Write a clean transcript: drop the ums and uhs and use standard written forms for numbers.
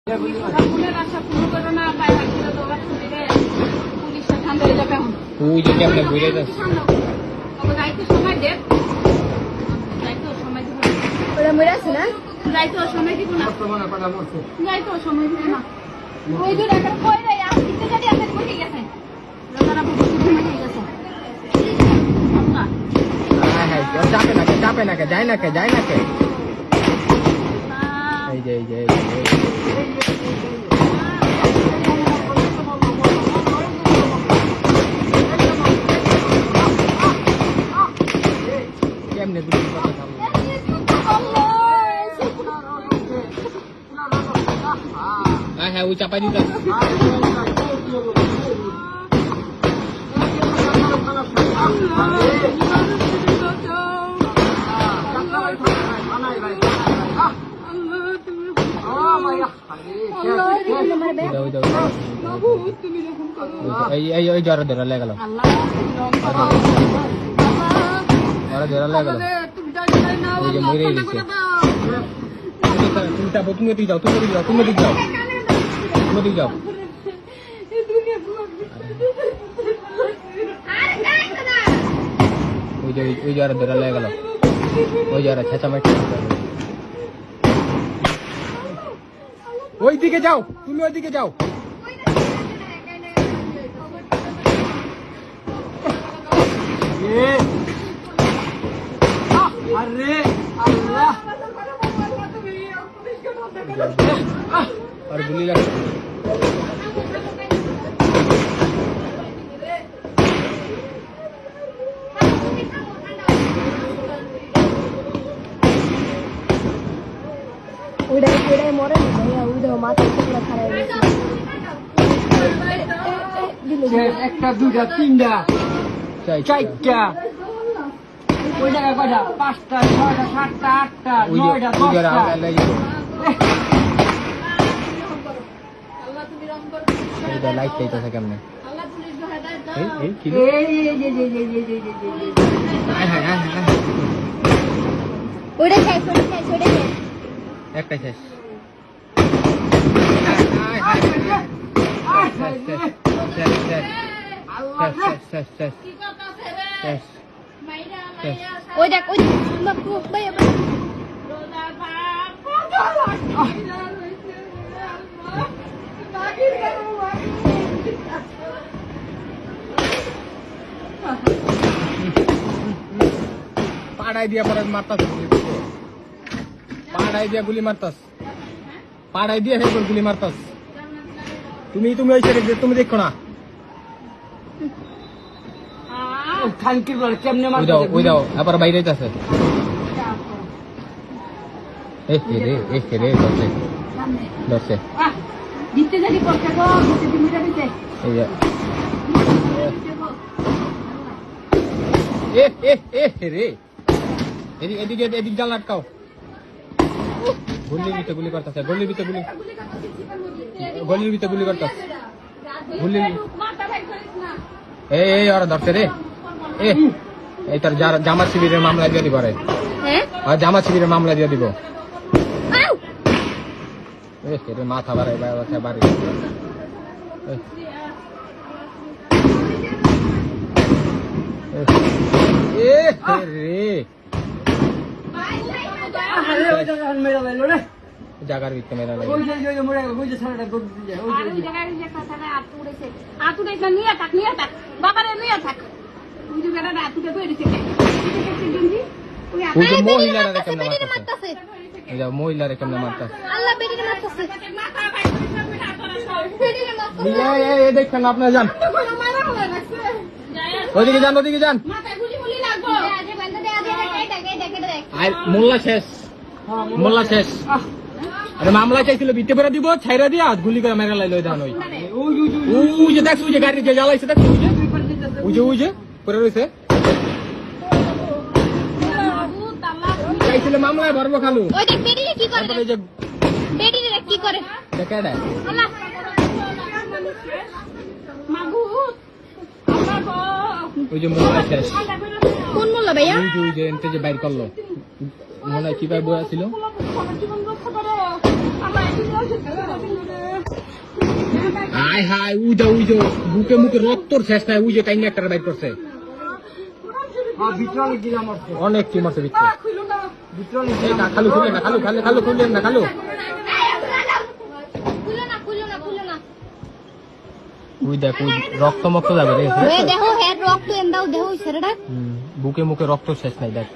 তুই যে কেমনে বুঝে যাস যাইতে সময় দেব যাইতে সময় দিব ওরা মরে আছে না যাইতে সময় দিব না যাইতে সময় দিব না ওই দূর একটা কই রে আর কিতে গাড়ি আছে বসে গেছে রাজারা বুঝি ঘুমিয়ে গেছে হ্যাঁ হ্যাঁ চাপে না কে যায় না কে এই যে কেমনে বুঝি কথা হ্যাঁ ওই চাপাই দিতে জ্বর ধরা লেগে গেল ওই যে মরে গেছে তুমি যাও ওই জ্বর ধরা লেগে গেল ওই জ্বর ছেঁচামাটি ওইদিকে যাও তুমি ওইদিকে যাও আরে আল্লাহ আর গুলি লাগছে উড়াই মরে উড়াই মাথা টুকরা খারাপ একটা দুইটা তিনটা চারটা ওই জায়গায় কয়টা 5টা 6টা 7টা 8টা 9টা 10টা লাইট চাইতেছে কেমনে একটা শেষ ওই দেখ ওই পাড়াই দিয়া পরে মারতাস পাড়াই দিয়া গুলি মারতাস পাড়াই দিয়ে হে গুলি মারতাস তুমি ওই সাইডে তুমি দেখো না খানকির বল কেমনে মারতে ওই দাও আবার বাইরে যাচ্ছে রে দর্শে দিতে জানি করতে গো দিতে মিটা দিতে এই রে এদিকে জাল আটকাও গলির ভিতরে গুলি করতেছে গলির ভিতরে গুলি করতেছে এই ওরা ধরছে রে এই তার জামাত শিবিরের মামলা দিয়ে দিব রে জামাত শিবিরের মামলা দিয়ে দিব মাথা বাড়াই বাড়ি জাগার ভিতরে মেলা লাগে মহিলারা কেমনে মারতাছে দেখছেন আপনারা যান ওইদিকে যান মোল্লা শেষ আরে মামলা চাইছিল বিতে করে দিব ছাইরা দিয়া গুলি করে মেরা লাইলো ধান ওই যে দেখছো যে গাড়ি যে জ্বালাইছে দেখছো ওই যে পরে রয়েছে চাইছিল মামলায় ভরবো খালু ওই যে মোল্লা শেষ কোন মোল্লা ভাইয়া ওই যে এনতে যে বাইর করলো মনে হয় কি ভাই বই ছিল হাই হাই উজো বুকে মুখে রক্তর শেষ নাই উজে টাইম একটা বাইর করছে ভিতরে অনেক দিলাম মারছে অনেক টিম আছে ভিতরে ভিতরে অনেক এই না খালু খুলে না খালু খুললেন না খালু উই দেখ উই রক্ত মক্ত যাবে রে দেখো হেড রক্ত এন্দাও দেখো ছেড়ে বুকে মুখে রক্ত শেষ নাই দেখ